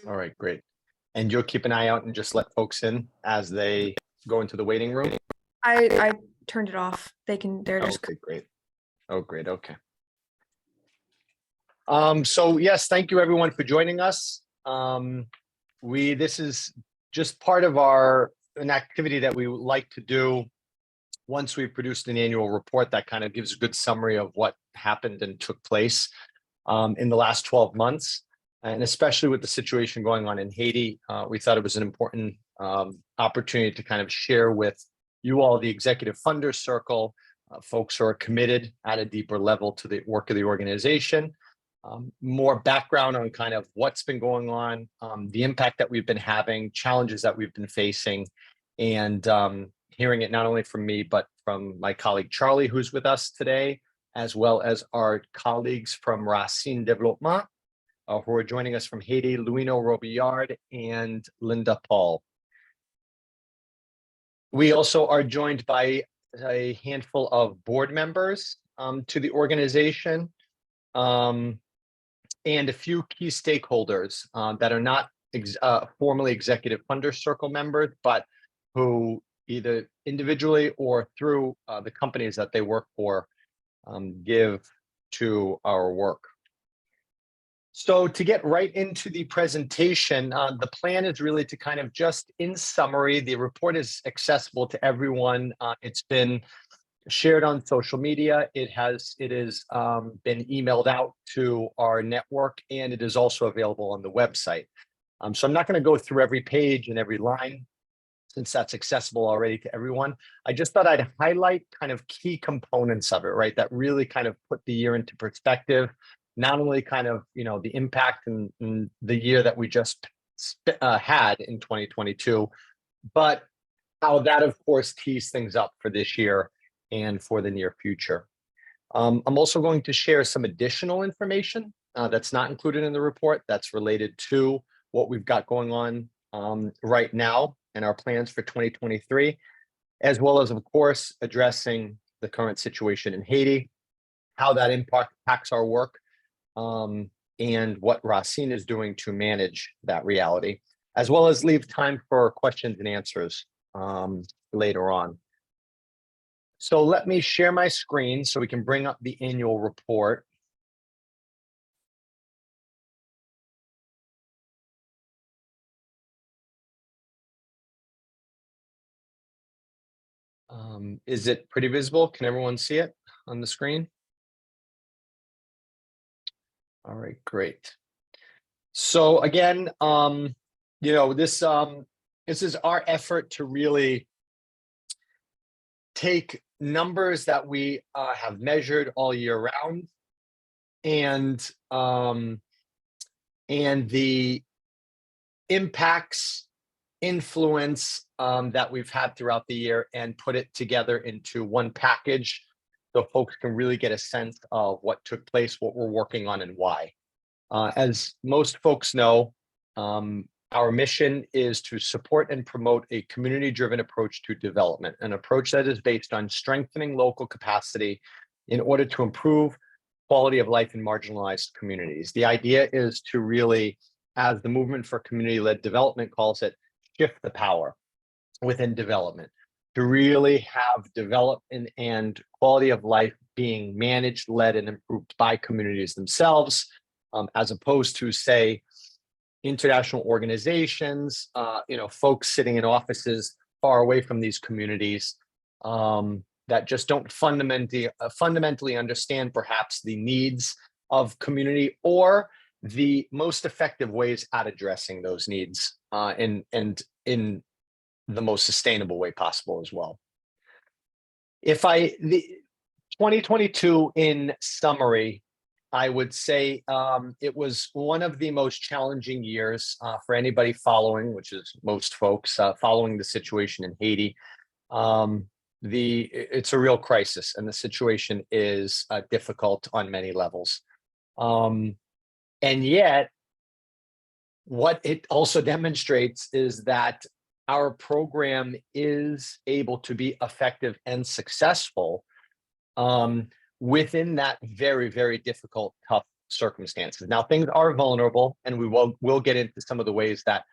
All right, great. And you'll keep an eye out and just let folks in as they go into the waiting room? I turned it off. They're just. Okay, great. Oh, great. Okay. So yes, thank you everyone for joining us. This is just part of an activity that we like to do once we've produced an annual report that kind of gives a good summary of what happened and took place in the last 12 months. And especially with the situation going on in Haiti, we thought it was an important opportunity to kind of share with you all, the Executive Funders Circle, folks who are committed at a deeper level to the work of the organization. More background on kind of what's been going on, the impact that we've been having, challenges that we've been facing, and hearing it not only from me, but from my colleague Charlie, who's with us today, as well as our colleagues from Racine Développement, who are joining us from Haiti, Luino Robillard and Linda Paul. We also are joined by a handful of board members to the organization, and a few key stakeholders that are not formally Executive Funders Circle members, but who either individually or through the companies that they work for give to our work. So to get right into the presentation, the plan is really to kind of just in summary, the report is accessible to everyone. It's been shared on social media. It is been emailed out to our network, and it is also available on the website. So I'm not going to go through every page and every line, since that's accessible already to everyone. I just thought I'd highlight kind of key components of it, right? That really kind of put the year into perspective, not only kind of, the impact in the year that we just had in 2022, but how that, of course, tees things up for this year and for the near future. I'm also going to share some additional information that's not included in the report that's related to what we've got going on right now and our plans for 2023, as well as, of course, addressing the current situation in Haiti, how that impacts our work, and what Racine is doing to manage that reality, as well as leave time for questions and answers later on. So let me share my screen so we can bring up the annual report. Is it pretty visible? Can everyone see it on the screen? All right, great. So again, this is our effort to really take numbers that we have measured all year round and the impacts, influence that we've had throughout the year, and put it together into one package so folks can really get a sense of what took place, what we're working on, and why. As most folks know, our mission is to support and promote a community-driven approach to development, an approach that is based on strengthening local capacity in order to improve quality of life in marginalized communities. The idea is to really, as the Movement for Community-Led Development calls it, shift the power within development, to really have development and quality of life being managed, led, and improved by communities themselves, as opposed to, say, international organizations, folks sitting in offices far away from these communities that just don't fundamentally understand perhaps the needs of community or the most effective ways at addressing those needs and in the most sustainable way possible as well. The 2022 in summary, I would say it was one of the most challenging years for anybody following, which is most folks following the situation in Haiti. It's a real crisis, and the situation is difficult on many levels. And yet, what it also demonstrates is that our program is able to be effective and successful within that very, very difficult, tough circumstances. Now, things are vulnerable, and we'll get into some of the ways that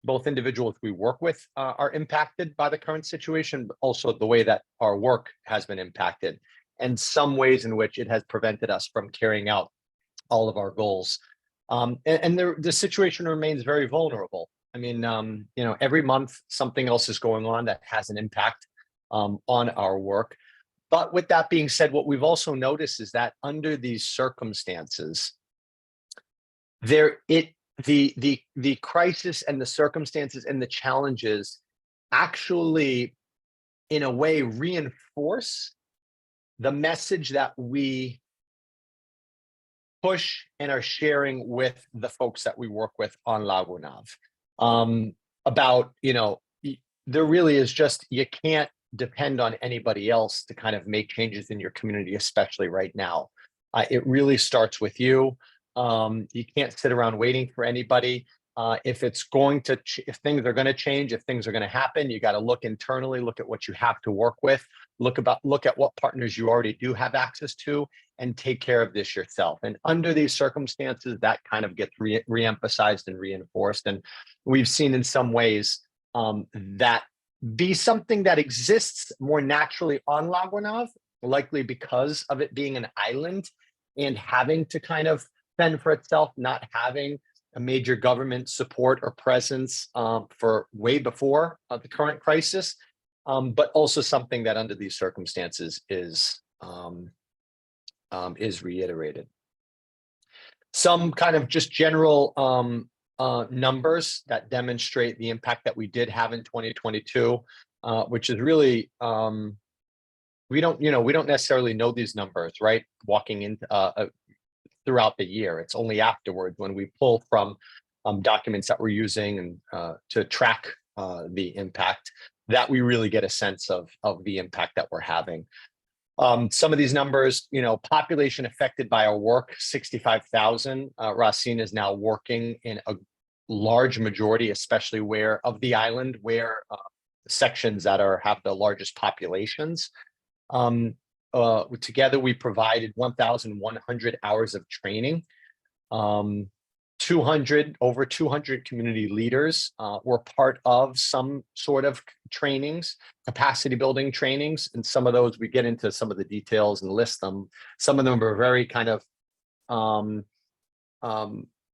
both individuals we work with are impacted by the current situation, but also the way that our work has been impacted, and some ways in which it has prevented us from carrying out all of our goals. And the situation remains very vulnerable. I mean, every month something else is going on that has an impact on our work. But with that being said, what we've also noticed is that under these circumstances, the crisis and the circumstances and the challenges actually, in a way, reinforce the message that we push and are sharing with the folks that we work with on Lagunav. About, there really is just, you can't depend on anybody else to kind of make changes in your community, especially right now. It really starts with you. You can't sit around waiting for anybody. If things are going to change, if things are going to happen, you got to look internally, look at what you have to work with, look at what partners you already do have access to, and take care of this yourself. And under these circumstances, that kind of gets re-emphasized and reinforced. And we've seen in some ways that be something that exists more naturally on Lagunav, likely because of it being an island and having to kind of fend for itself, not having a major government support or presence for way before the current crisis, but also something that under these circumstances is reiterated. Some kind of just general numbers that demonstrate the impact that we did have in 2022, which is really, we don't necessarily know these numbers, right? Walking into throughout the year. It's only afterwards when we pull from documents that we're using and to track the impact that we really get a sense of the impact that we're having. Some of these numbers, population affected by our work, 65,000. Racine is now working in a large majority, especially of the island, where sections that have the largest populations. Together, we provided 1,100 hours of training. Over 200 community leaders were part of some sort of trainings, capacity building trainings. And some of those, we get into some of the details and list them. Some of them are very kind of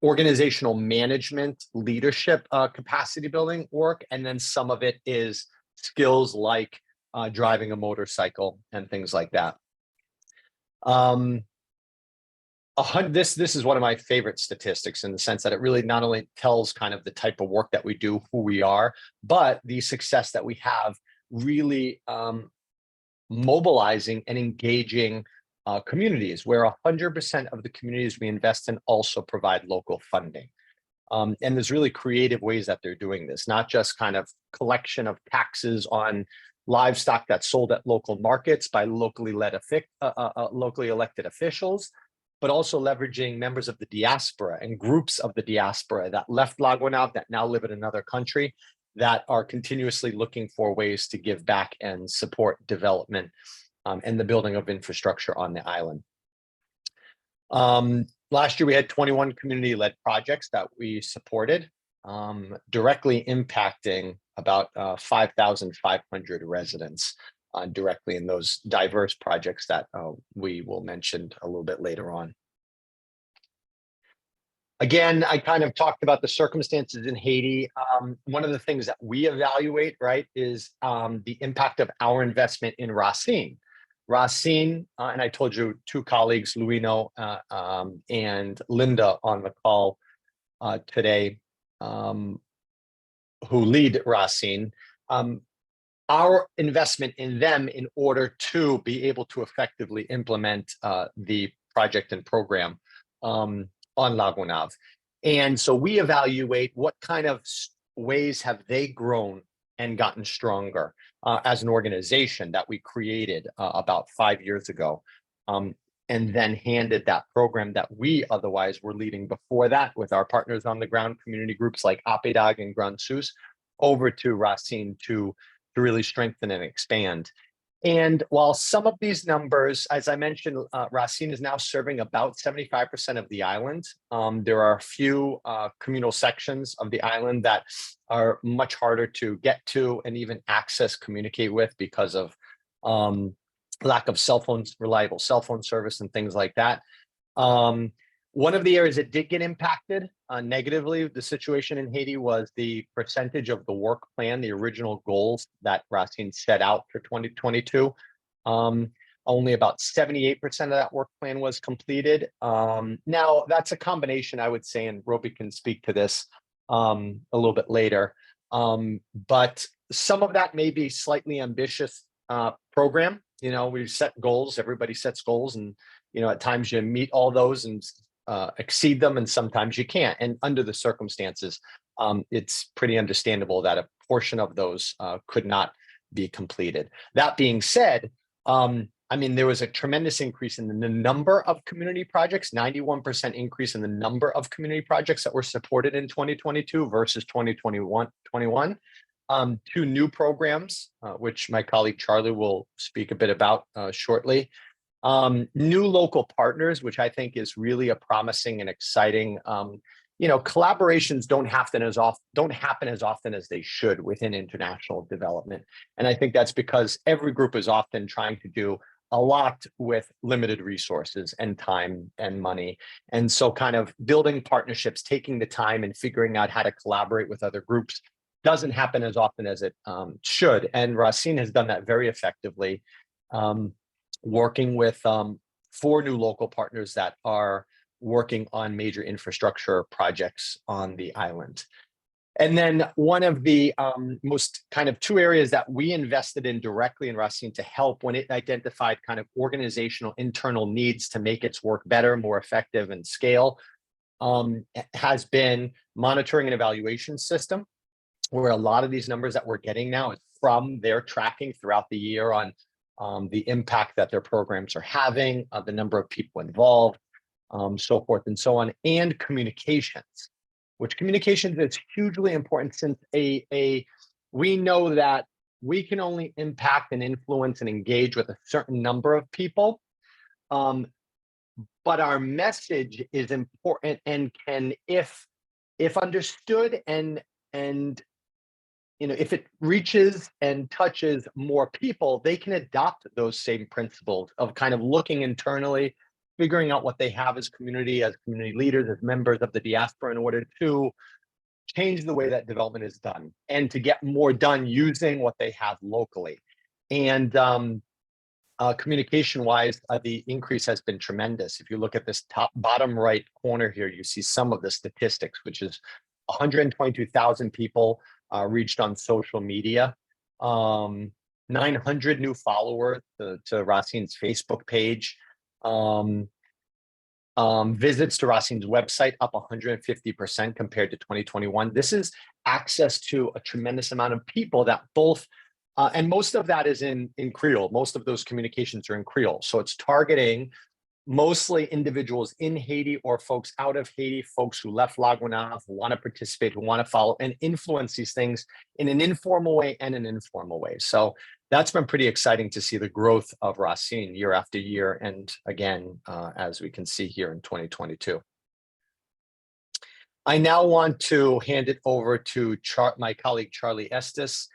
organizational management, leadership, capacity building work. And then some of it is skills like driving a motorcycle and things like that. This is one of my favorite statistics, in the sense that it really not only tells kind of the type of work that we do, who we are, but the success that we have really mobilizing and engaging communities, where 100% of the communities we invest in also provide local funding. And there's really creative ways that they're doing this, not just kind of collection of taxes on livestock that's sold at local markets by locally elected officials, but also leveraging members of the diaspora and groups of the diaspora that left Lagunav, that now live in another country, that are continuously looking for ways to give back and support development and the building of infrastructure on the island. Last year, we had 21 community-led projects that we supported, directly impacting about 5,500 residents directly in those diverse projects that we will mention a little bit later on. Again, I kind of talked about the circumstances in Haiti. One of the things that we evaluate, right, is the impact of our investment in Racine. Racine, and I told you two colleagues, Luino and Linda, on the call today, who lead Racine. Our investment in them in order to be able to effectively implement the project and program on Lagunav. And so we evaluate what kind of ways have they grown and gotten stronger as an organization that we created about 5 years ago, and then handed that program that we otherwise were leading before that with our partners on the ground, community groups like APEDAG and Grand Sus, over to Racine to really strengthen and expand. And while some of these numbers, as I mentioned, Racine is now serving about 75% of the island. There are a few communal sections of the island that are much harder to get to and even access, communicate with because of lack of reliable cell phone service and things like that. One of the areas that did get impacted negatively, the situation in Haiti, was the percentage of the work plan, the original goals that Racine set out for 2022. Only about 78% of that work plan was completed. Now, that's a combination, I would say, and Roby can speak to this a little bit later. But some of that may be slightly ambitious program. You know, we set goals, everybody sets goals, and you know, at times you meet all those and exceed them, and sometimes you can't. And under the circumstances, it's pretty understandable that a portion of those could not be completed. That being said, I mean, there was a tremendous increase in the number of community projects, 91% increase in the number of community projects that were supported in 2022 versus 2021. Two new programs, which my colleague Charlie will speak a bit about shortly. New local partners, which I think is really a promising and exciting. You know, collaborations don't happen as often as they should within international development, and I think that's because every group is often trying to do a lot with limited resources and time and money, and so kind of building partnerships, taking the time and figuring out how to collaborate with other groups doesn't happen as often as it should, and Racine has done that very effectively. Working with 4 new local partners that are working on major infrastructure projects on the island. And then one of the most kind of 2 areas that we invested in directly in Racine to help when it identified kind of organizational internal needs to make its work better, more effective, and scale has been monitoring and evaluation system, where a lot of these numbers that we're getting now is from their tracking throughout the year on the impact that their programs are having, the number of people involved, so forth and so on, and communications, which communications is hugely important since we know that we can only impact and influence and engage with a certain number of people, but our message is important and can, if understood and you know, if it reaches and touches more people, they can adopt those same principles of kind of looking internally, figuring out what they have as community leaders, as members of the diaspora, in order to change the way that development is done and to get more done using what they have locally. And communication-wise, the increase has been tremendous. If you look at this bottom right corner here, you see some of the statistics, which is 122,000 people reached on social media, 900 new followers to Racine's Facebook page, visits to Racine's website up 150% compared to 2021. This is access to a tremendous amount of people that both, and most of that is in Creole. Most of those communications are in Creole. So it's targeting mostly individuals in Haiti or folks out of Haiti, folks who left La Gonave, who want to participate, who want to follow and influence these things in an informal way and an informal way. So that's been pretty exciting to see the growth of Racine year after year. And again, as we can see here in 2022. I now want to hand it over to my colleague, Charlie Estes.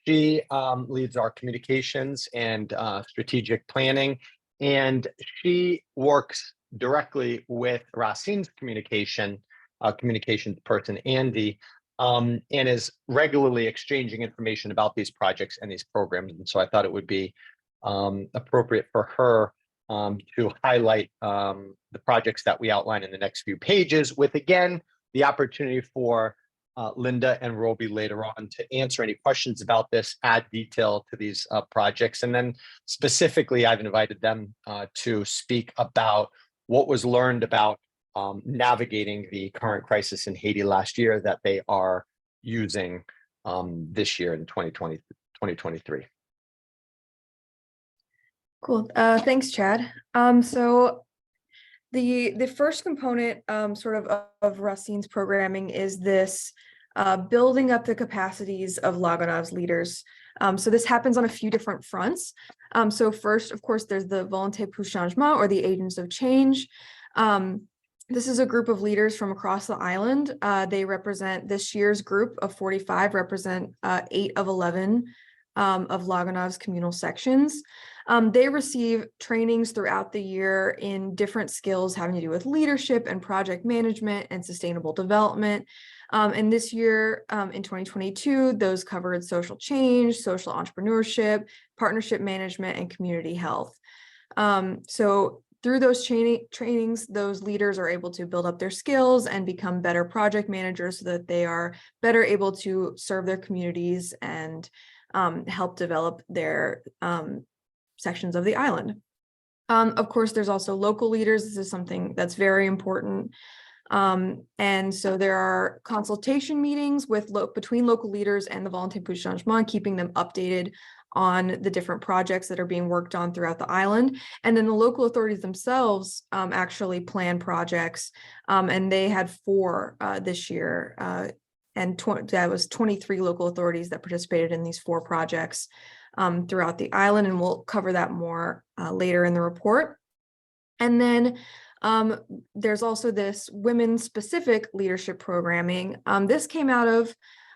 She leads our communications and strategic planning. And she works directly with Racine's communications person, Andy, and is regularly exchanging information about these projects and these programs. And so I thought it would be appropriate for her to highlight the projects that we outline in the next few pages, with, again, the opportunity for Linda and Roby later on to answer any questions about this, add detail to these projects. And then specifically, I've invited them to speak about what was learned about navigating the current crisis in Haiti last year that they are using this year in 2023. Cool. Thanks, Chad. So the first component sort of Racine's programming is this building up the capacities of La Gonave's leaders. So this happens on a few different fronts. So first, of course, there's the Volonté pour Changement, or the Agents of Change. This is a group of leaders from across the island. They represent, this year's group of 45 represent 8 of 11 of Lagonov's communal sections. They receive trainings throughout the year in different skills having to do with leadership and project management and sustainable development. And this year, in 2022, those covered social change, social entrepreneurship, partnership management, and community health. So through those trainings, those leaders are able to build up their skills and become better project managers so that they are better able to serve their communities and help develop their sections of the island. Of course, there's also local leaders. This is something that's very important. And so there are consultation meetings between local leaders and the Volonté pour Changement, keeping them updated on the different projects that are being worked on throughout the island. And then the local authorities themselves actually plan projects, and they had 4 this year, and that was 23 local authorities that participated in these 4 projects throughout the island, and we'll cover that more later in the report. And then there's also this women-specific leadership programming. This came out of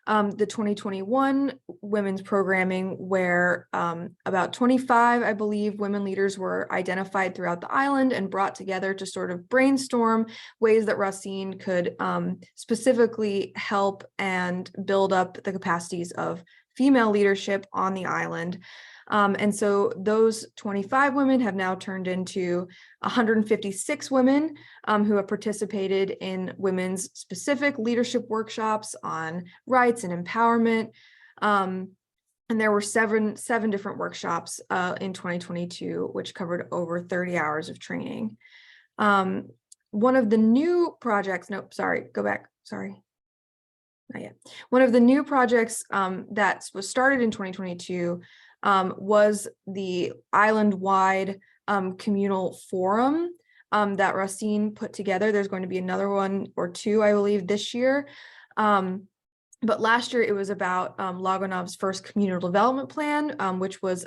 the 2021 women's programming, where about 25, I believe, women leaders were identified throughout the island and brought together to sort of brainstorm ways that Racine could specifically help and build up the capacities of female leadership on the island. And so those 25 women have now turned into 156 women who have participated in women's specific leadership workshops on rights and empowerment. And there were seven different workshops in 2022, which covered over 30 hours of training. One of the new projects, nope, sorry, go back, sorry. Not yet. One of the new projects that was started in 2022 was the island-wide communal forum that Racine put together. There's going to be another one or 2, I believe, this year. But last year it was about Lagonov's first communal development plan, which was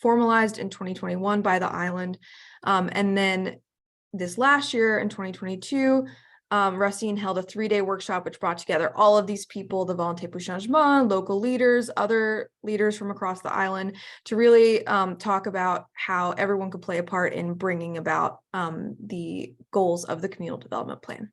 formalized in 2021 by the island. And then this last year in 2022, Racine held a 3-day workshop, which brought together all of these people, the Volonté pour Changement, local leaders, other leaders from across the island, to really talk about how everyone could play a part in bringing about the goals of the communal development plan.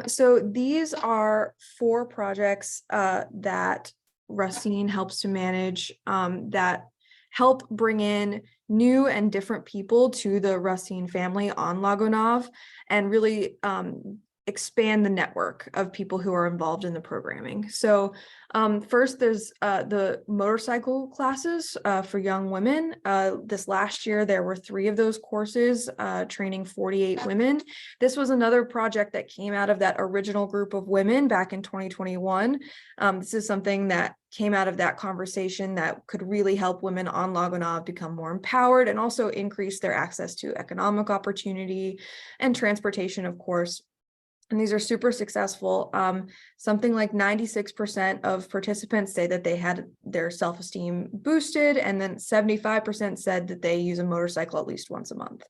So these are 4 projects that Racine helps to manage that help bring in new and different people to the Racine family on Lagonov, and really expand the network of people who are involved in the programming. So first, there's the motorcycle classes for young women. This last year, there were 3 of those courses training 48 women. This was another project that came out of that original group of women back in 2021. This is something that came out of that conversation that could really help women on Lagonov become more empowered and also increase their access to economic opportunity and transportation, of course. And these are super successful. Something like 96% of participants say that they had their self-esteem boosted, and then 75% said that they use a motorcycle at least once a month.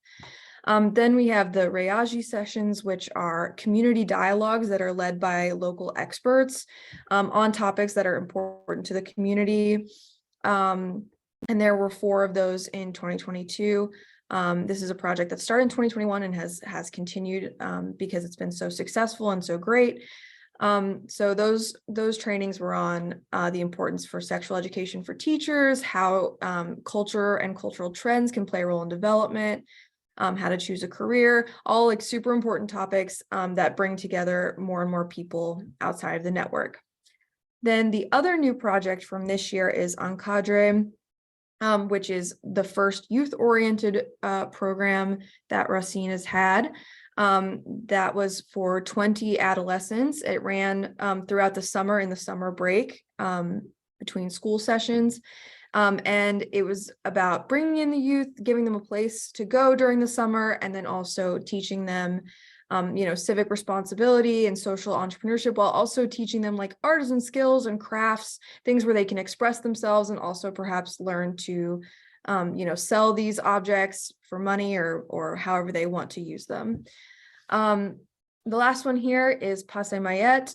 Then we have the Reagi sessions, which are community dialogues that are led by local experts on topics that are important to the community. And there were 4 of those in 2022. This is a project that started in 2021 and has continued because it's been so successful and so great. So those trainings were on the importance for sexual education for teachers, how culture and cultural trends can play a role in development, how to choose a career, all like super important topics that bring together more and more people outside of the network. Then the other new project from this year is Encadre, which is the first youth-oriented program that Racine has had. That was for 20 adolescents. It ran throughout the summer, in the summer break between school sessions. And it was about bringing in the youth, giving them a place to go during the summer, and then also teaching them civic responsibility and social entrepreneurship, while also teaching them like artisan skills and crafts, things where they can express themselves and also perhaps learn to, sell these objects for money or however they want to use them. The last one here is Passé-Mayette.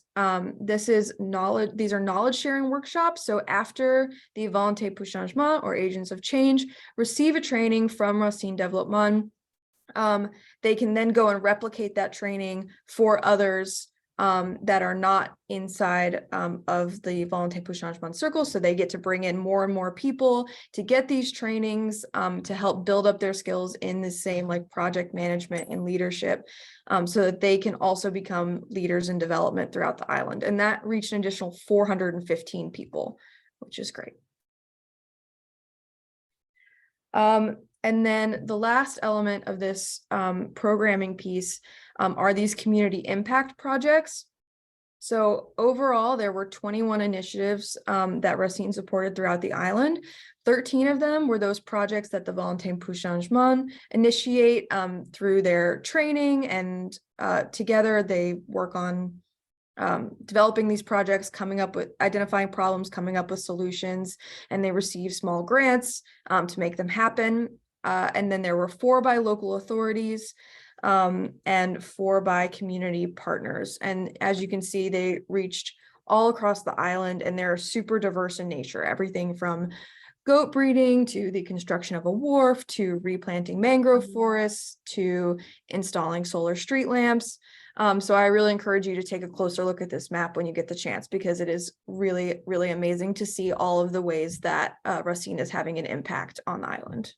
This is knowledge. These are knowledge sharing workshops. So after the Volonté pour Changement or Agents of Change receive a training from Racine Développement, they can then go and replicate that training for others that are not inside of the Volonté pour Changement circle. So they get to bring in more and more people to get these trainings to help build up their skills in the same like project management and leadership, so that they can also become leaders in development throughout the island. And that reached an additional 415 people, which is great. And then the last element of this programming piece are these community impact projects. So overall, there were 21 initiatives that Racine supported throughout the island. 13 of them were those projects that the Volonté pour Changement initiate through their training, and together they work on developing these projects, coming up with identifying problems, coming up with solutions, and they receive small grants to make them happen. And then there were 4 by local authorities and 4 by community partners. And as you can see, they reached all across the island, and they're super diverse in nature, everything from goat breeding to the construction of a wharf to replanting mangrove forests to installing solar street lamps. So I really encourage you to take a closer look at this map when you get the chance, because it is really, really amazing to see all of the ways that Racine is having an impact on the island.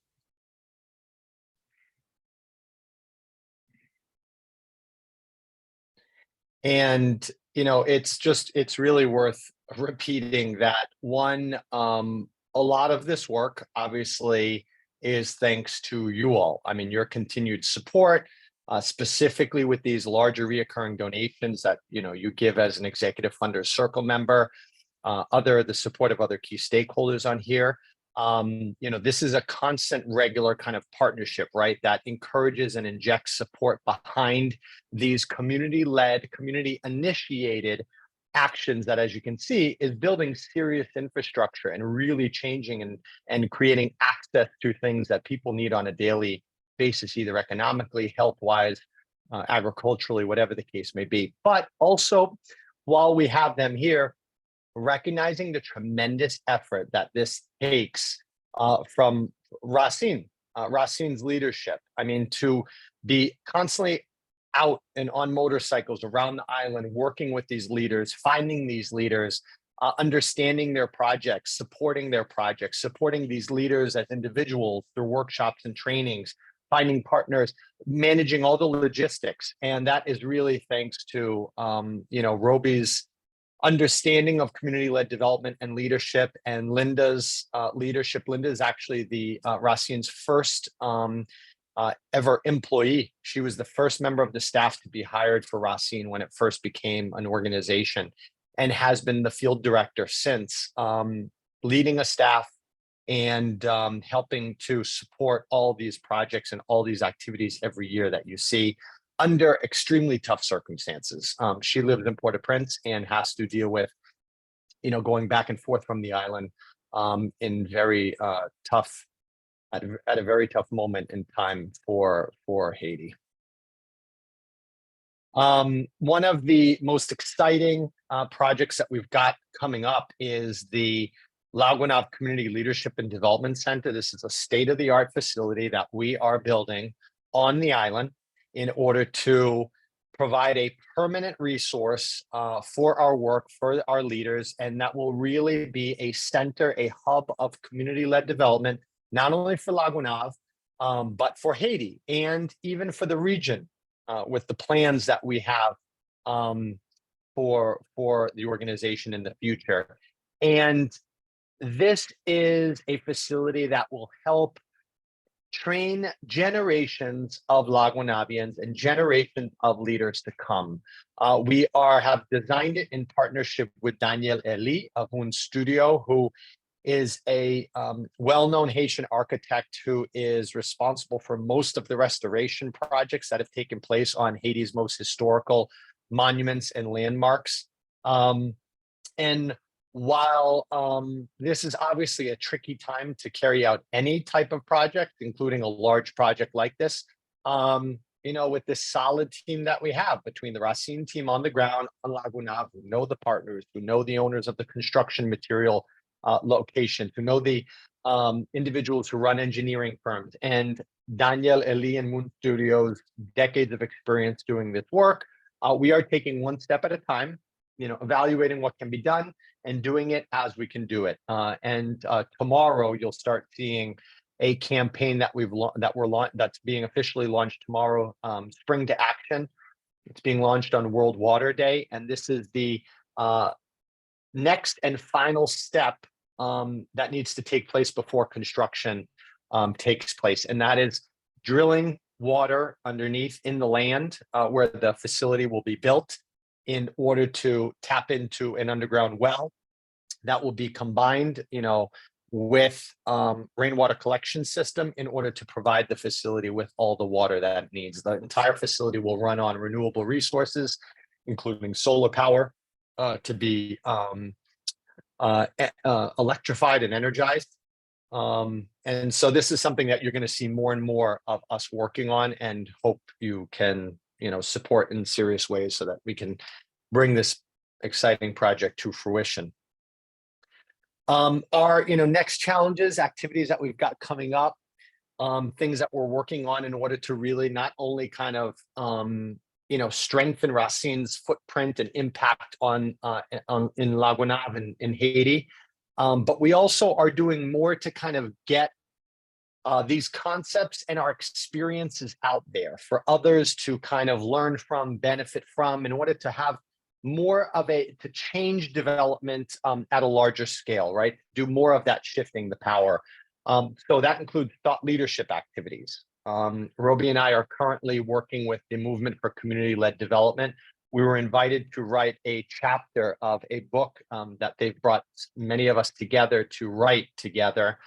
And, it's really worth repeating that a lot of this work obviously is thanks to you all. I mean, your continued support, specifically with these larger reoccurring donations that, you give as an executive funders circle member, the support of other key stakeholders on here. This is a constant, regular kind of partnership, right? That encourages and injects support behind these community-led, community-initiated actions that, as you can see, is building serious infrastructure and really changing and creating access to things that people need on a daily basis, either economically, health-wise, agriculturally, whatever the case may be. But also, while we have them here, recognizing the tremendous effort that this takes from Racine's leadership. I mean, to be constantly out and on motorcycles around the island, working with these leaders, finding these leaders, understanding their projects, supporting these leaders as individuals through workshops and trainings, finding partners, managing all the logistics. And that is really thanks to, Roby's understanding of community-led development and leadership, and Linda's leadership. Linda is actually the Racine's first ever employee. She was the first member of the staff to be hired for Racine when it first became an organization, and has been the field director since, leading a staff and helping to support all these projects and all these activities every year that you see under extremely tough circumstances. She lives in Port-au-Prince and has to deal with, going back and forth from the island in very tough, at a very tough moment in time for Haiti. One of the most exciting projects that we've got coming up is the La Gonâve Community Leadership and Development Center. This is a state-of-the-art facility that we are building on the island in order to provide a permanent resource for our work, for our leaders, and that will really be a center, a hub of community-led development, not only for La Gonâve, but for Haiti and even for the region, with the plans that we have for the organization in the future. And this is a facility that will help train generations of La Gonâvians and generations of leaders to come. We have designed it in partnership with Daniel Elie of Un Studio, who is a well-known Haitian architect who is responsible for most of the restoration projects that have taken place on Haiti's most historical monuments and landmarks. And while this is obviously a tricky time to carry out any type of project, including a large project like this, with this solid team that we have between the Racine team on the ground on La Gonave, who know the partners, who know the owners of the construction material locations, who know the individuals who run engineering firms, and Daniel Eli and Moon Studios, decades of experience doing this work. We are taking one step at a time, evaluating what can be done and doing it as we can do it. And tomorrow you'll start seeing a campaign that's being officially launched tomorrow, Spring to Action. It's being launched on World Water Day, and this is the next and final step that needs to take place before construction takes place, and that is drilling water underneath in the land where the facility will be built in order to tap into an underground well that will be combined, with rainwater collection system in order to provide the facility with all the water that it needs. The entire facility will run on renewable resources, including solar power, to be electrified and energized. And so this is something that you're going to see more and more of us working on, and hope you can, support in serious ways so that we can bring this exciting project to fruition. Our next challenges, activities that we've got coming up, things that we're working on in order to really not only kind of strengthen Racine's footprint and impact in La Gonave and in Haiti, but we also are doing more to kind of get these concepts and our experiences out there for others to kind of learn from, benefit from, in order to have more of to change development at a larger scale, right? Do more of that shifting the power. So that includes thought leadership activities. Roby and I are currently working with the Movement for Community-Led Development. We were invited to write a chapter of a book that they've brought many of us together to write together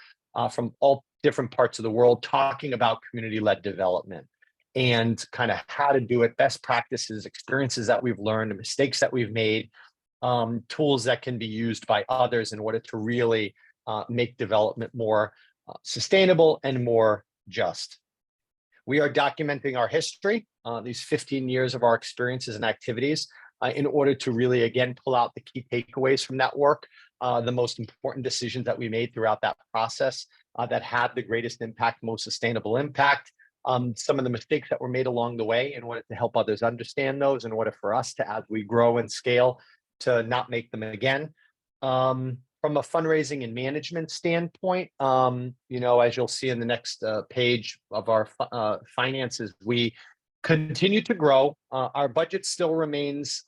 from all different parts of the world, talking about community-led development and kind of how to do it, best practices, experiences that we've learned, mistakes that we've made, tools that can be used by others in order to really make development more sustainable and more just. We are documenting our history, these 15 years of our experiences and activities, in order to really, again, pull out the key takeaways from that work, the most important decisions that we made throughout that process that had the greatest impact, most sustainable impact, some of the mistakes that were made along the way in order to help others understand those, in order for us to, as we grow and scale, to not make them again. From a fundraising and management standpoint, as you'll see in the next page of our finances, we continue to grow. Our budget still remains,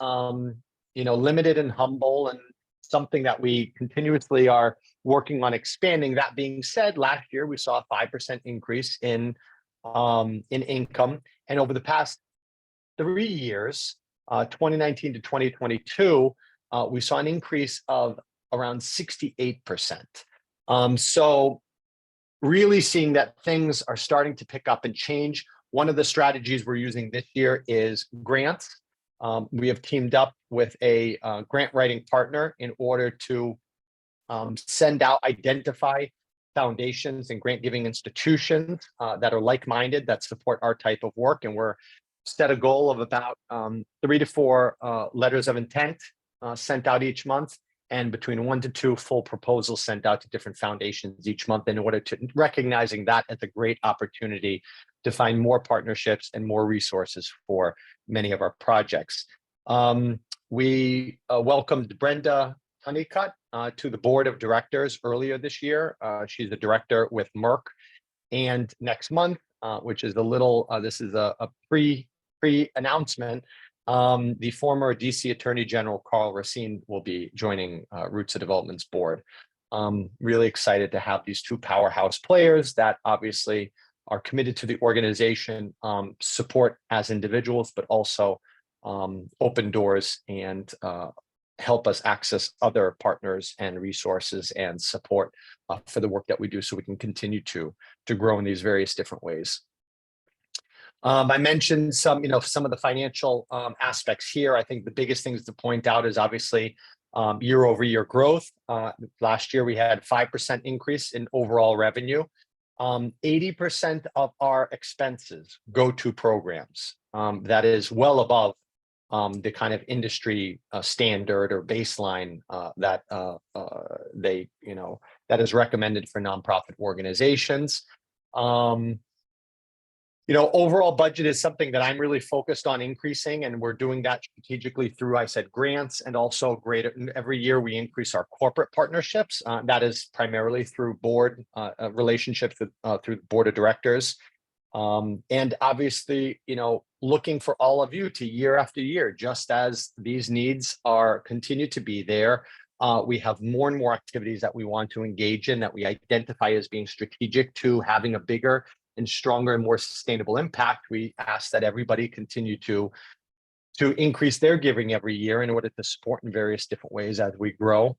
limited and humble, and something that we continuously are working on expanding. That being said, last year we saw a 5% increase in income, and over the past 3 years, 2019 to 2022, we saw an increase of around 68%. So really seeing that things are starting to pick up and change. One of the strategies we're using this year is grants. We have teamed up with a grant writing partner in order to identify foundations and grant giving institutions that are like-minded, that support our type of work. And we're set a goal of about 3 to 4 letters of intent sent out each month, and between 1 to 2 full proposals sent out to different foundations each month, in order to recognizing that as a great opportunity to find more partnerships and more resources for many of our projects. We welcomed Brenda Honeycutt to the board of directors earlier this year. She's a director with Merck. And next month, which is this is a pre-announcement, the former DC Attorney General Carl Racine will be joining Roots of Development's board. Really excited to have these two powerhouse players that obviously are committed to the organization, support as individuals, but also open doors and help us access other partners and resources and support for the work that we do, so we can continue to grow in these various different ways. I mentioned some of the financial aspects here. I think the biggest things to point out is obviously year-over-year growth. Last year we had 5% increase in overall revenue. 80% of our expenses go to programs. That is well above the kind of industry standard or baseline that that is recommended for nonprofit organizations. Overall budget is something that I'm really focused on increasing, and we're doing that strategically through, I said, grants, and also every year we increase our corporate partnerships. That is primarily through board relationships through the board of directors. And obviously, looking for all of you to year after year, just as these needs continue to be there. We have more and more activities that we want to engage in, that we identify as being strategic to having a bigger and stronger and more sustainable impact. We ask that everybody continue to increase their giving every year in order to support in various different ways as we grow.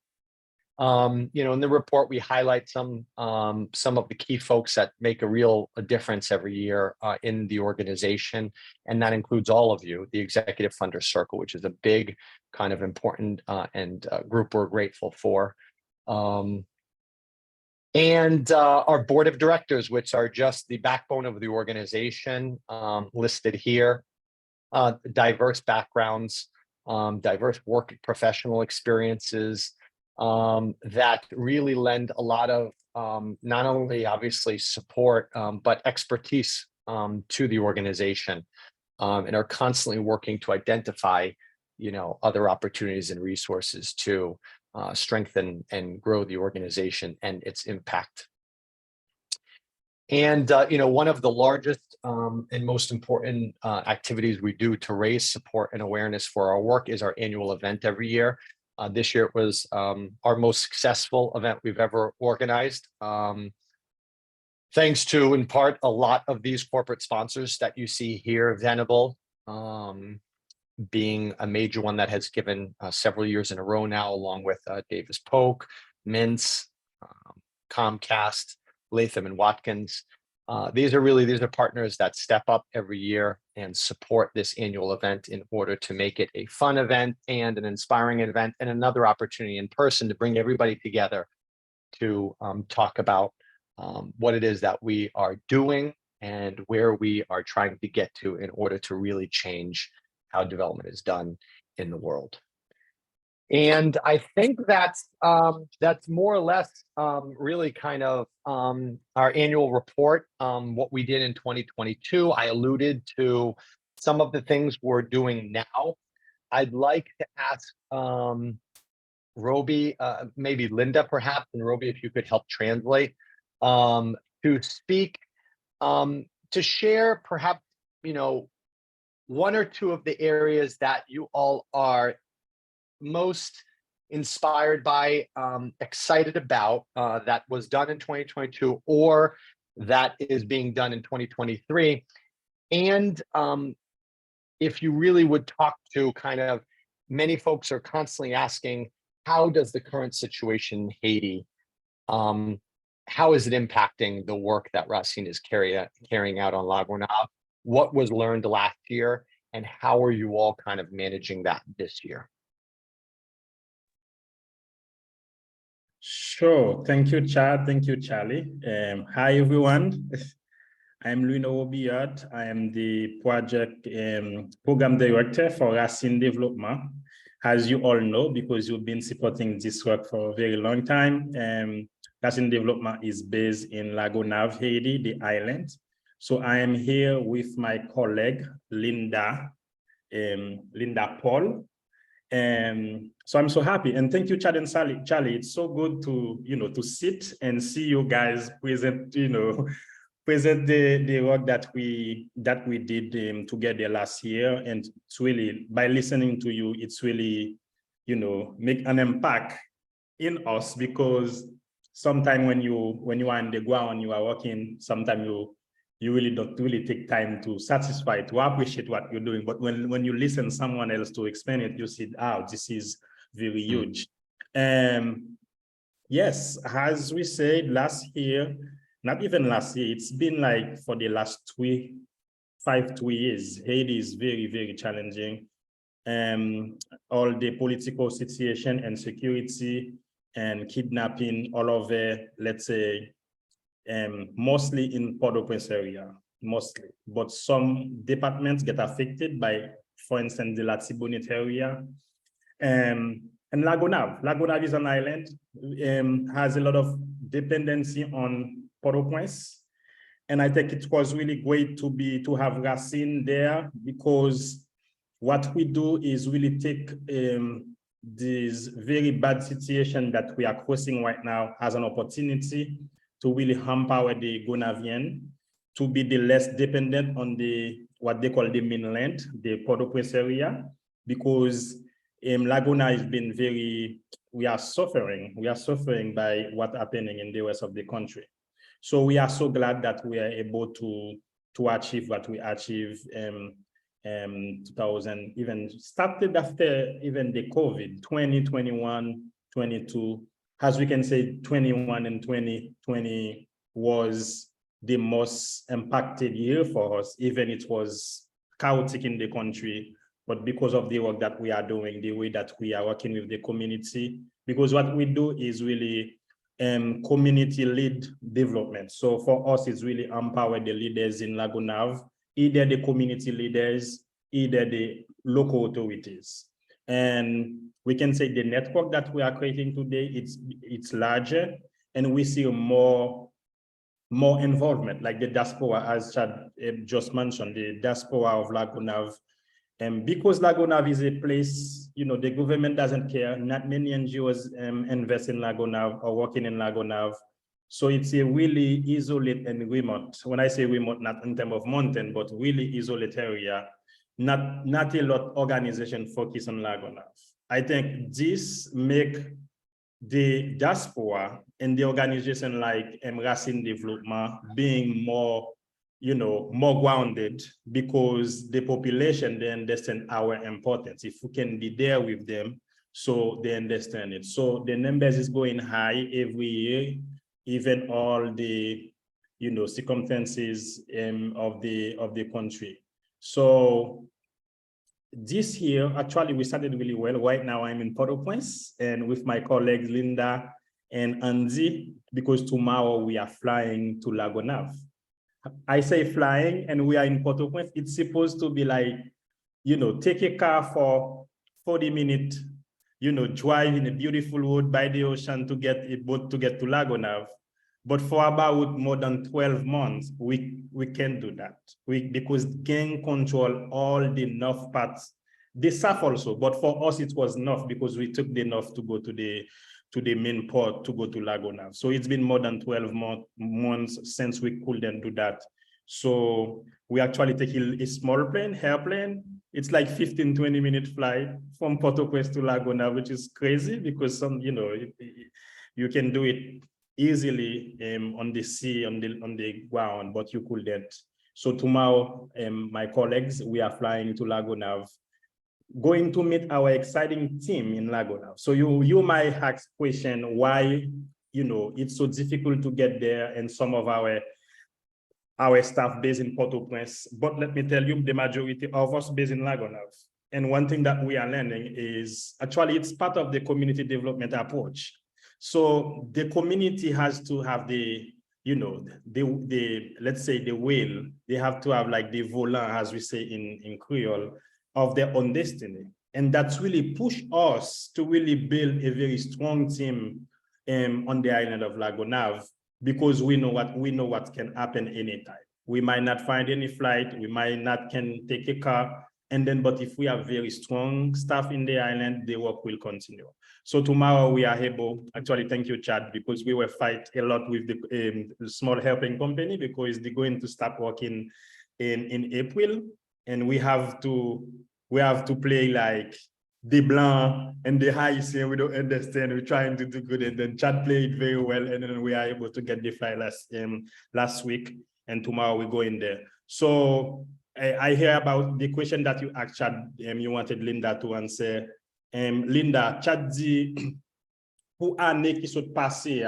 In the report, we highlight some of the key folks that make a difference every year in the organization, and that includes all of you, the Executive Funder Circle, which is a big kind of important and group we're grateful for. And our board of directors, which are just the backbone of the organization, listed here. Diverse backgrounds, diverse work professional experiences that really lend a lot of not only obviously support, but expertise to the organization, and are constantly working to identify other opportunities and resources to strengthen and grow the organization and its impact. And one of the largest and most important activities we do to raise support and awareness for our work is our annual event every year. This year it was our most successful event we've ever organized, thanks to, in part, a lot of these corporate sponsors that you see here. Venable being a major one that has given several years in a row now, along with Davis Polk, Mintz, Comcast, Latham and Watkins. These are partners that step up every year and support this annual event in order to make it a fun event and an inspiring event, and another opportunity in person to bring everybody together to talk about what it is that we are doing and where we are trying to get to in order to really change how development is done in the world. And I think that's more or less really kind of our annual report, what we did in 2022. I alluded to some of the things we're doing now. I'd like to ask Roby, maybe Linda perhaps, and Roby, if you could help translate, to speak, to share perhaps, one or two of the areas that you all are most inspired by, excited about, that was done in 2022 or that is being done in 2023. And if you really would talk to kind of, many folks are constantly asking, how does the current situation in Haiti, how is it impacting the work that Racine is carrying out on La Gonave? What was learned last year, and how are you all kind of managing that this year? Sure. Thank you, Chad. Thank you, Charlie. Hi, everyone. I'm Louis Nowobiot. I am the project program director for Racine Development. As you all know, because you've been supporting this work for a very long time, Racine Development is based in La Gonave, Haiti, the island. So I am here with my colleague, Linda Paul. So I'm so happy, and thank you, Chad and Charlie. It's so good to to sit and see you guys present present the work that we did together last year. And it's really, by listening to you, it's really make an impact in us, because sometimes when you are on the ground, you are working, sometimes you really don't really take time to appreciate what you're doing. But when you listen to someone else to explain it, you see, oh, this is very huge. Yes, as we said last year, not even last year, it's been like for the last 2 years, Haiti is very, very challenging. All the political situation and security and kidnapping all over, let's say, mostly in Port-au-Prince area, mostly. But some departments get affected by, for instance, the Latibonite area. And Lagonav. Lagonav is an island, has a lot of dependency on Port-au-Prince. And I think it was really great to have Racine there, because what we do is really take this very bad situation that we are crossing right now as an opportunity to really empower the Gonavian to be the less dependent on the what they call the mainland, the Port-au-Prince area, because Laguna has been we are suffering by what's happening in the rest of the country. So we are so glad that we are able to achieve what we achieved 2000, even started after even the COVID, 2021, 22. As we can say, 21 and 2020 was the most impacted year for us, even it was chaotic in the country. But because of the work that we are doing, the way that we are working with the community, because what we do is really community-led development. So for us, it's really empower the leaders in Lagunav, either the community leaders, either the local authorities. And we can say the network that we are creating today, it's larger, and we see more involvement, like the diaspora, as Chad just mentioned, the diaspora of Lagunav. And because Lagunav is a place, the government doesn't care. Not many NGOs invest in Lagunav or working in Lagunav. So it's a really isolated and remote. When I say remote, not in terms of mountain, but really isolated area. Not a lot organization focus on Lagunav. I think this make the diaspora and the organization like Racine Development being more grounded, because the population, they understand our importance. If we can be there with them, so they understand it. So the numbers is going high every year, even all the circumstances of the country. So this year, actually, we started really well. Right now, I'm in Port-au-Prince and with my colleagues Linda and Andy, because tomorrow we are flying to Lagonav. I say flying, and we are in Port-au-Prince. It's supposed to be like, take a car for 40 minutes, drive in a beautiful road by the ocean to get a boat to get to Lagonav. But for about more than 12 months, we can't do that. Because gang control all the north parts, the south also. But for us, it was north because we took the north to go to the main port to go to Lagonav. So it's been more than 12 months since we couldn't do that. So we actually take a small plane, airplane. It's like 15, 20-minute flight from Port-au-Prince to Lagonav, which is crazy because you can do it easily on the sea, on the ground, but you couldn't. So tomorrow, my colleagues, we are flying to Lagonav, going to meet our exciting team in Lagonav. So you might ask question why it's so difficult to get there, and some of our staff based in Port-au-Prince. But let me tell you, the majority of us based in Lagonav. And one thing that we are learning is actually it's part of the community development approach. So the community has to have let's say the will. They have to have like the volant, as we say in Creole, of their own destiny. And that's really pushed us to really build a very strong team on the island of Lagonav, because we know what can happen anytime. We might not find any flight, we might not can take a car, but if we have very strong staff in the island, the work will continue. So tomorrow we are able, actually, thank you, Chad, because we will fight a lot with the small helping company, because they're going to start working in April, and we have to play like the blanc and the Haitian. We don't understand. We're trying to do good, and then Chad played very well, and then we are able to get the flight last week, and tomorrow we go in there. So I hear about the question that you asked, Chad. You wanted Linda to answer. Linda, chat dit pour année qui sont passées,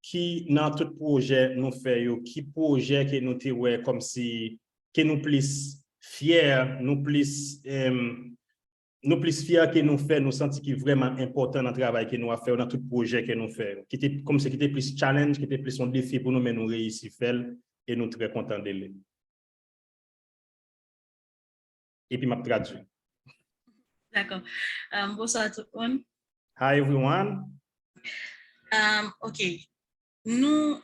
qui dans tout projet nous fait, qui projet que nous te ouais comme si que nous plus fiers, nous plus fiers que nous fait, nous sentir qui est vraiment important dans le travail que nous a fait, dans tout projet que nous fait, qui était comme si qui était plus challenge, qui était plus un défi pour nous, mais nous réussir faire et nous très contents de lui. Et puis m'a traduit. D'accord. Bonsoir tout le monde. Hi everyone. OK. Nous,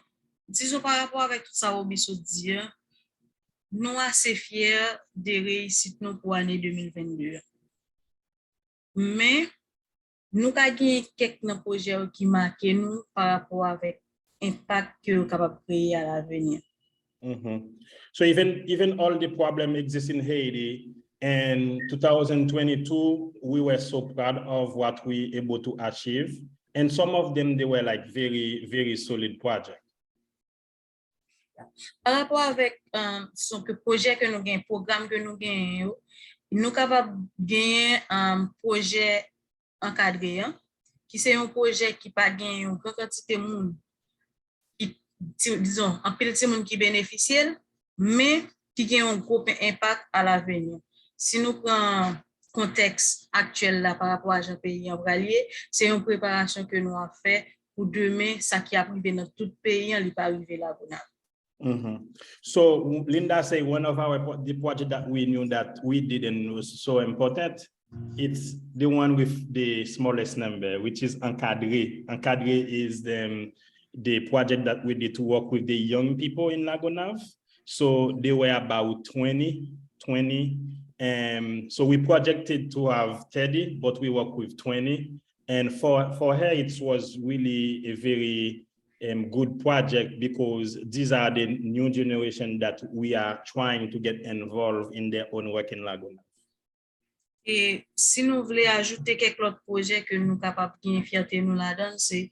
disons par rapport avec tout ça, au Bissonnette, nous sommes assez fiers des réussites pour l'année 2022. Mais nous avons quelques projets qui marquent nous par rapport avec l'impact que nous sommes capables de créer à l'avenir. So even all the problems exist in Haiti, in 2022, we were so proud of what we were able to achieve. And some of them, they were like very, very solid projects. Par rapport avec son projet que nous gagnons, programme que nous gagnons, nous sommes capables de gagner un projet encadré, qui c'est un projet qui pas gagné une grande quantité de monde, qui, disons, un petit monde qui bénéficie, mais qui a un gros impact à l'avenir. Si nous prenons le contexte actuel là par rapport à un pays en bralier, c'est une préparation que nous avons fait pour demain, ça qui a arrivé dans tout le pays, il n'est pas arrivé là. So Linda said one of the projects that we knew that we did and was so important, it's the one with the smallest number, which is Encadré. Encadré is the project that we did to work with the young people in Lagonav. So they were about 20. So we projected to have 30, but we worked with 20. And for her, it was really a very good project because these are the new generation that we are trying to get involved in their own work in Laguna. Et si nous voulons ajouter quelques autres projets que nous sommes capables de gagner fierté nous là-dedans, c'est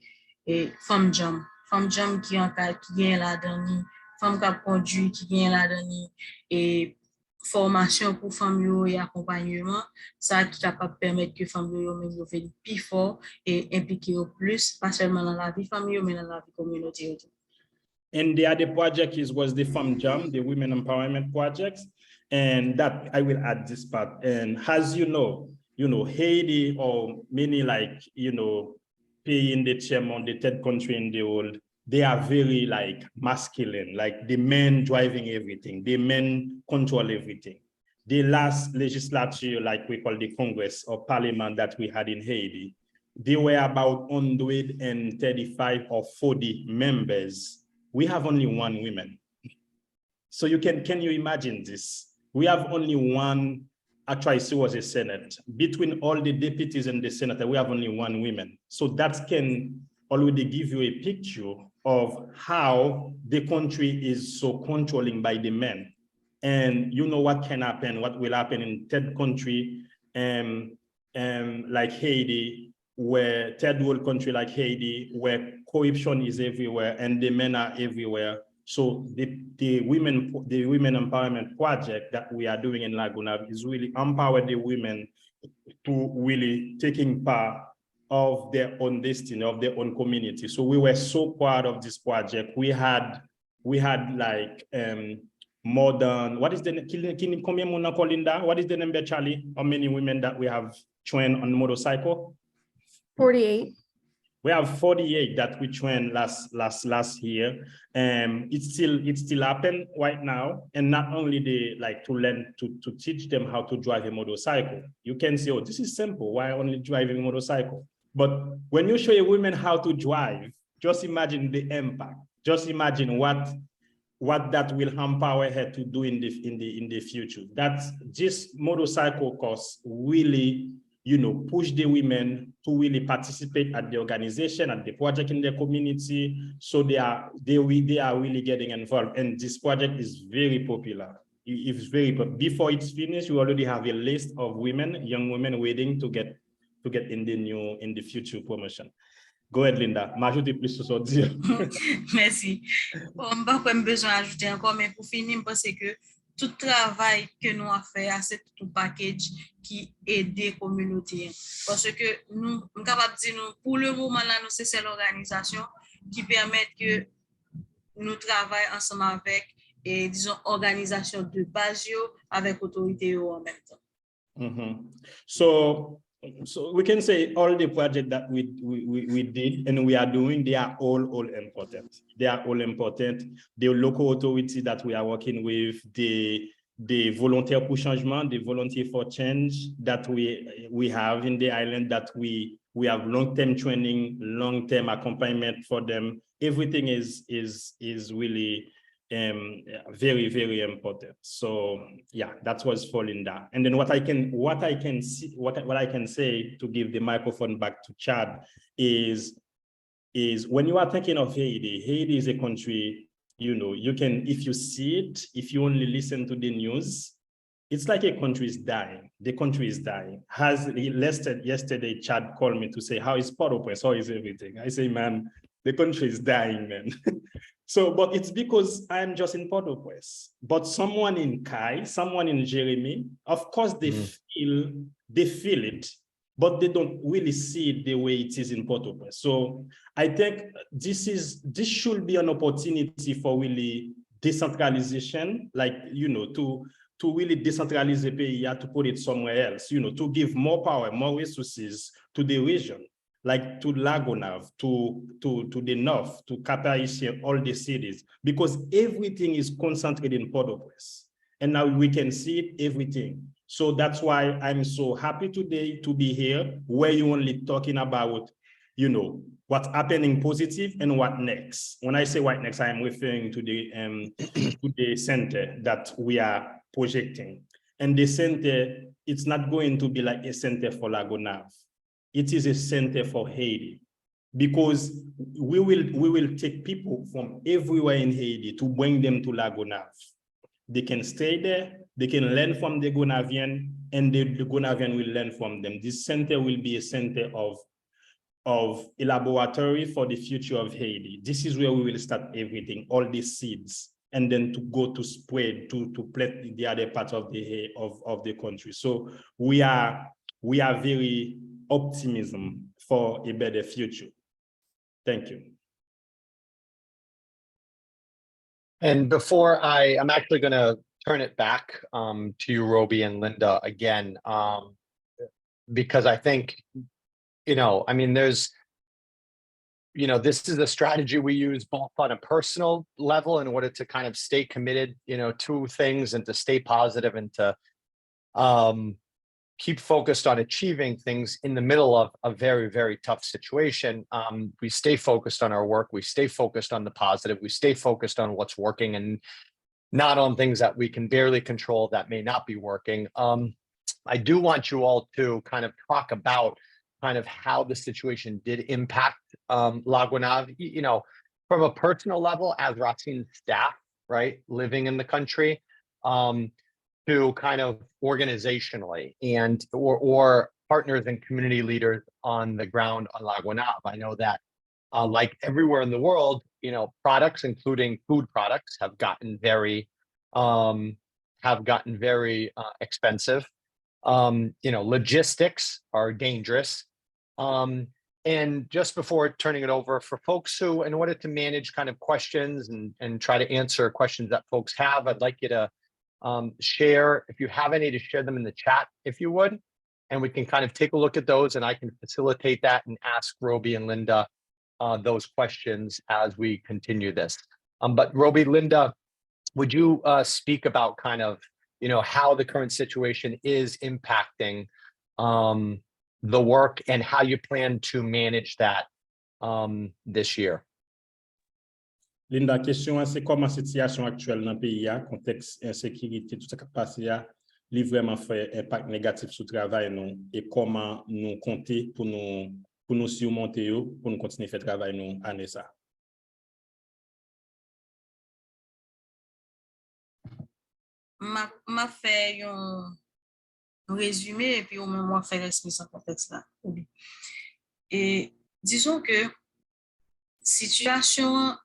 Femme Jam. Femme Jam qui gagne là-dedans, Femme qui conduit qui gagne là-dedans, et formation pour femmes et accompagnement, ça qui est capable de permettre que femmes yo fassent plus fort et impliquer au plus, pas seulement dans la vie famille, mais dans la vie communautaire. And the other project was the Femme Jam, the Women Empowerment Project. And that I will add this part. And as you know, Haiti or many pay in the chairman, the third country in the world, they are very masculine, like the men driving everything, the men control everything. The last legislature, like we call the Congress or Parliament that we had in Haiti, they were about 135 or 40 members. We have only one woman. So can you imagine this? We have only one, actually she was a Senate. Between all the deputies and the Senate, we have only one woman. So that can already give you a picture of how the country is so controlling by the men. And you know what can happen, what will happen in third country, like Haiti, where third world country like Haiti, where corruption is everywhere and the men are everywhere. So the women empowerment project that we are doing in Laguna is really empower the women to really taking part of their own destiny, of their own community. So we were so proud of this project. We had like more than, what is the number, Charlie? How many women that we have trained on motorcycle? 48. We have 48 that we trained last year. It's still happening right now. And not only they to learn to teach them how to drive a motorcycle. You can say, oh, this is simple. Why only driving a motorcycle? But when you show a woman how to drive, just imagine the impact. Just imagine what that will empower her to do in the future. That's just motorcycle course really, push the women to really participate at the organization, at the project in their community. So they are really getting involved. And this project is very popular. It's very, before it's finished, we already have a list of women, young women waiting to get in the future promotion. Go ahead, Linda. M'ajouter plus sur dire. Merci. Bon, je n'ai pas besoin d'ajouter encore, mais pour finir, je pense que tout travail que nous avons fait, c'est tout package qui aide la communauté. Parce que nous sommes capables de dire, pour le moment, là, nous, c'est l'organisation qui permet que nous travaillons ensemble avec, et disons, organisation de base avec autorité en même temps. So we can say all the projects that we did and we are doing, they are all important. They are all important. The local authority that we are working with, the volunteer pour changement, the volunteer for change that we have in the island, that we have long-term training, long-term accompaniment for them. Everything is really very, very important. So yeah, that was for Linda. And then what I can say to give the microphone back to Chad is when you are thinking of Haiti is a country, you know, you can, if you see it, if you only listen to the news, it's like a country is dying. The country is dying. Yesterday, Chad called me to say, how is Port-au-Prince? How is everything? I say, man, the country is dying, man. So, but it's because I'm just in Port-au-Prince. But someone in Kai, someone in Jeremy, of course they feel it, but they don't really see it the way it is in Port-au-Prince. So I think this should be an opportunity for really decentralization, like, you know, to really decentralize the pays, to put it somewhere else, you know, to give more power, more resources to the region, like to Lagonav, to the north, to Cap-Haïtien, all the cities, because everything is concentrated in Port-au-Prince. And now we can see it, everything. So that's why I'm so happy today to be here, where you're only talking about, you know, what's happening positive and what next. When I say what next, I'm referring to the center that we are projecting. And the center, it's not going to be like a center for Lagonav. It is a center for Haiti, because we will take people from everywhere in Haiti to bring them to Lagonav. They can stay there, they can learn from the Gonavian, and the Gonavian will learn from them. This center will be a center of a laboratory for the future of Haiti. This is where we will start everything, all these seeds, and then to go to spread, to plant the other parts of the country. So we are very optimism for a better future. Thank you. And before I'm actually going to turn it back to you, Roby and Linda, again, because I think, you know, I mean, there's, you know, this is a strategy we use both on a personal level in order to kind of stay committed, you know, to things and to stay positive and to keep focused on achieving things in the middle of a very, very tough situation. We stay focused on our work. We stay focused on the positive. We stay focused on what's working and not on things that we can barely control that may not be working. I do want you all to kind of talk about kind of how the situation did impact Lagonav, you know, from a personal level as Racine's staff, right, living in the country, to kind of organizationally and or partners and community leaders on the ground on Lagonav. I know that like everywhere in the world, you know, products, including food products, have gotten very expensive. You know, logistics are dangerous. And just before turning it over for folks who, in order to manage kind of questions and try to answer questions that folks have, I'd like you to share, if you have any, to share them in the chat, if you would, and we can kind of take a look at those and I can facilitate that and ask Roby and Linda those questions as we continue this. But Roby, Linda, would you speak about kind of, you know, how the current situation is impacting the work and how you plan to manage that this year? Linda, question c'est comment situation actuelle dans le pays, contexte insécurité, tout ça qui passe, li vraiment fait impact négatif sur le travail nous et comment nous compter pour nous surmonter pour nous continuer à faire travail nous année ça. m'a fait un résumé et puis au moins moi faire l'explication contexte là. Et disons que situation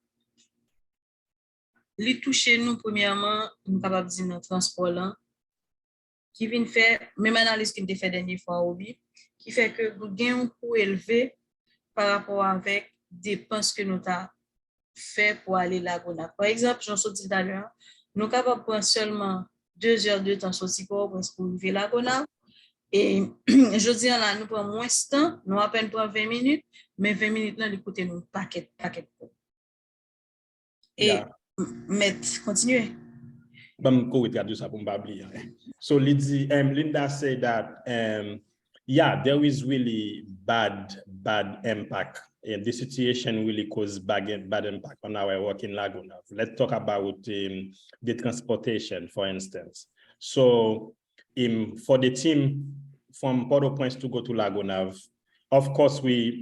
li touche nous premièrement, nous capable dire dans transport là, qui vient faire même analyse qui nous fait dernière fois obi, qui fait que nous gagnons un coût élevé par rapport avec dépenses que nous avons fait pour aller la Gonave. Par exemple, j'en suis dit tout à l'heure, nous sommes capables de prendre seulement 2 heures de temps sorti pour arriver la Gonave. Et je dis là, nous prenons moins de temps, nous à peine pour 20 minutes, mais 20 minutes là, écoutez nous paquet. Et Yeah. maître, continuez. So Linda said that yeah, there is really bad impact, and the situation really causes bad impact on our work in Laguna. Let's talk about the transportation, for instance. So for the team from Port-au-Prince to go to Laguna, of course we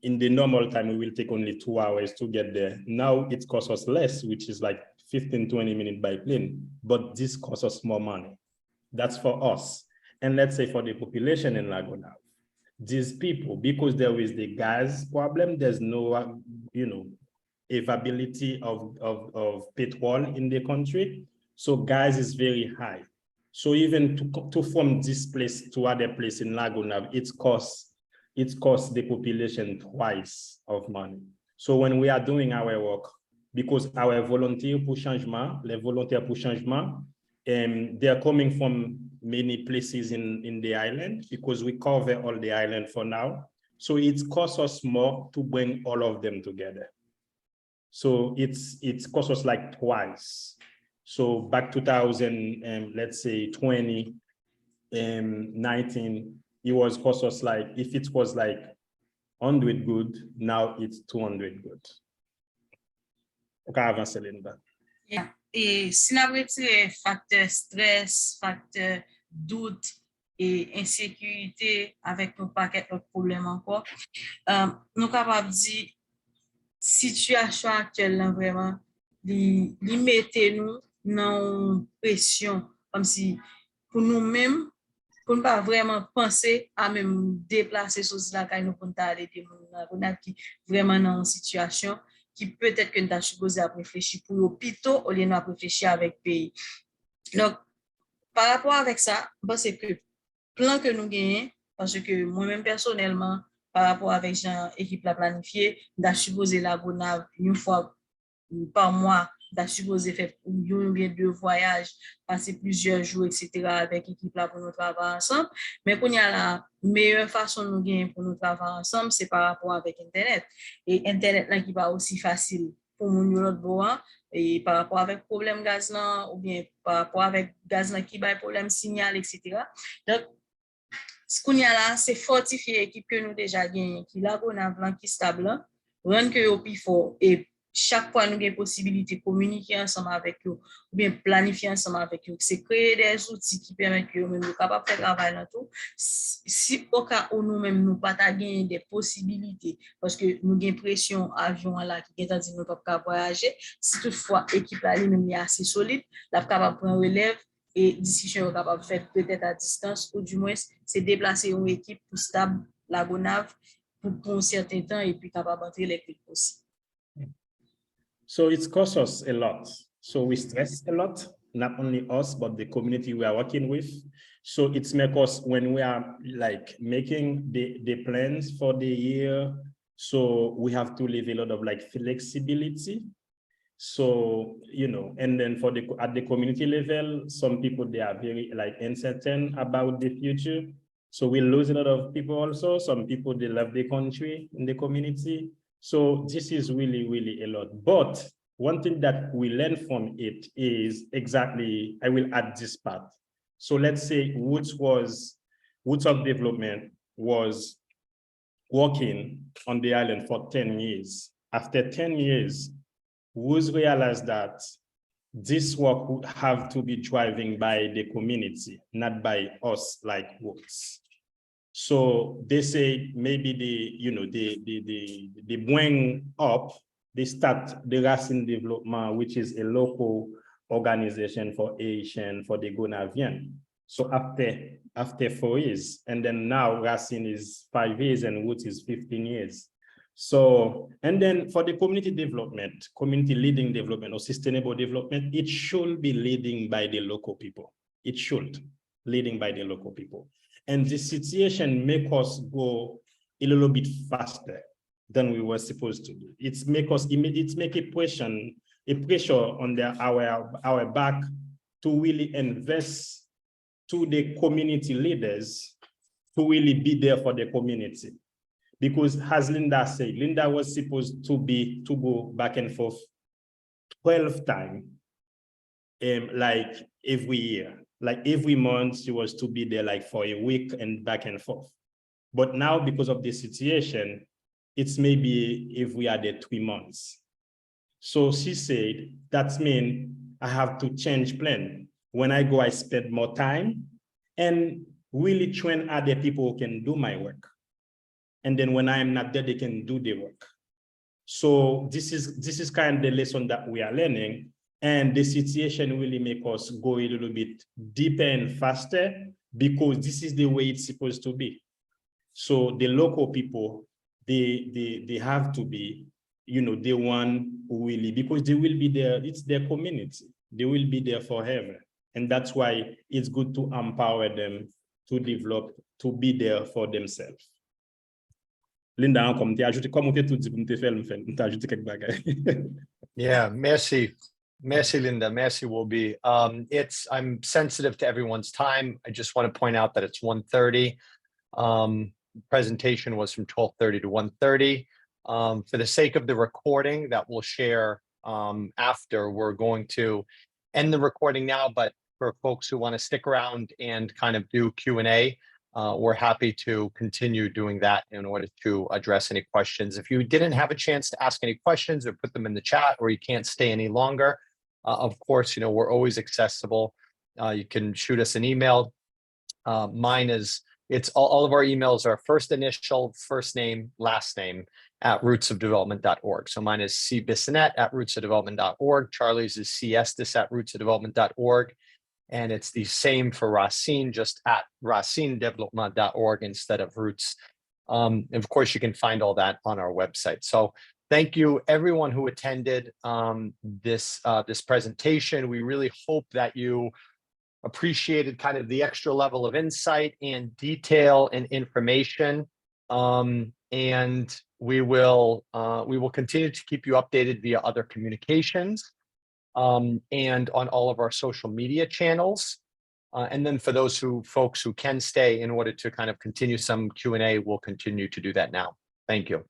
in the normal time we will take only 2 hours to get there. Now it costs us less, which is like 15-20 minutes by plane, but this costs us more money. That's for us. And let's say for the population in Laguna, these people, because there is the gas problem, there's no, availability of petrol in the country. So gas is very high. So even to from this place to other place in Laguna, it costs the population twice of money. So when we are doing our work, because our volunteer pour changement, les volontaires pour changement, they're coming from many places in the island, because we cover all the island for now. So it costs us more to bring all of them together. So it costs us like twice. So back 2000, let's say 2019, it was cost us like, if it was like 100 good, now it's 200 good. Okay, avancer Linda. Yeah. Et si nous retirons facteur stress, facteur doute et insécurité avec nos paquets de problèmes encore, nous sommes capables de dire situation actuelle là, vraiment, li mettez nous dans pression, comme si pour nous-mêmes, pour ne pas vraiment penser à même déplacer sur la caille nous pour aller des gens qui vraiment dans une situation qui peut-être que nous avons supposé à réfléchir pour l'hôpital au lieu de réfléchir avec le pays. Donc, par rapport avec ça, c'est que plan que nous gagnons, parce que moi-même personnellement, par rapport avec l'équipe la planifiée, nous avons supposé la Gonave une fois par mois, nous avons supposé faire une bien 2 voyages, passer plusieurs jours, etc. avec l'équipe là pour nous travailler ensemble. Mais qu'on y a la meilleure façon de nous gagner pour nous travailler ensemble, c'est par rapport avec Internet. Et Internet là qui va aussi facile pour nous l'autre bois, et par rapport avec problème gaz là, ou bien par rapport avec gaz là qui va problème signal, etc. Donc, ce qu'on y a là, c'est fortifier l'équipe que nous déjà gagné, qui là, on a blanc qui stable, rendre que au plus fort, et chaque fois nous avons possibilité de communiquer ensemble avec eux, ou bien planifier ensemble avec eux. C'est créer des outils qui permettent que nous sommes capables de faire travail dans tout. Si au cas où nous-mêmes nous pas gagner des possibilités, parce que nous avons pression avion là qui est en train de nous pas voyager, si toutefois l'équipe là elle-même est assez solide, la capable de prendre relève. Et discussion est capable de faire peut-être à distance, ou du moins c'est déplacer une équipe pour stable la Gonave pour un certain temps et puis capable d'entrer les plus possible. So it costs us a lot. So we stress a lot, not only us, but the community we are working with. So it's make us, when we are like making the plans for the year, so we have to leave a lot of like flexibility. So, and then at the community level, some people, they are very like uncertain about the future. So we lose a lot of people also. Some people, they love the country in the community. So this is really, really a lot. But one thing that we learn from it is exactly, I will add this part. So let's say Woods of Development was working on the island for 10 years. After 10 years, Woods realized that this work would have to be driven by the community, not by us like Woods. So they say maybe they bring up, they start the Racine Development, which is a local organization for Asian, for the Gonavian. So after 4 years, and then now Racine is 5 years and Woods is 15 years. So, and then for the community development, community leading development or sustainable development, it should be leading by the local people. It should leading by the local people. And this situation make us go a little bit faster than we were supposed to do. It's make a pressure on our back to really invest to the community leaders to really be there for the community. Because as Linda said, Linda was supposed to go back and forth 12 times, like every year. Like every month, she was to be there like for a week and back and forth. But now, because of the situation, it's maybe if we are there 3 months. So she said, that means I have to change plan. When I go, I spend more time and really train other people who can do my work. And then when I am not there, they can do the work. So this is kind of the lesson that we are learning. And the situation really make us go a little bit deeper and faster because this is the way it's supposed to be. So the local people, they have to be, the one who really, because they will be there, it's their community. They will be there forever. And that's why it's good to empower them to develop, to be there for themselves. Linda, comme tu as ajouté, comme tu dit, tu as ajouté quelques bagages. Yeah, merci. Merci, Linda. Merci, Wolby. I'm sensitive to everyone's time. I just want to point out that it's 1:30. Presentation was from 12:30 to 1:30. For the sake of the recording that we'll share after, we're going to end the recording now, but for folks who want to stick around and kind of do Q&A, we're happy to continue doing that in order to address any questions. If you didn't have a chance to ask any questions or put them in the chat, or you can't stay any longer, of course, we're always accessible. You can shoot us an email. Mine is, it's all of our emails are first initial, first name, last name @rootsofdevelopment.org. So mine is cbissonnette@rootsofdevelopment.org. Charlie's is cestes@rootsofdevelopment.org. And it's the same for Racine, just @racinedevelopment.org instead of Roots. And of course, you can find all that on our website. So thank you, everyone who attended this presentation. We really hope that you appreciated kind of the extra level of insight and detail and information. And we will continue to keep you updated via other communications and on all of our social media channels. And then for those folks who can stay in order to kind of continue some Q&A, we'll continue to do that now. Thank you.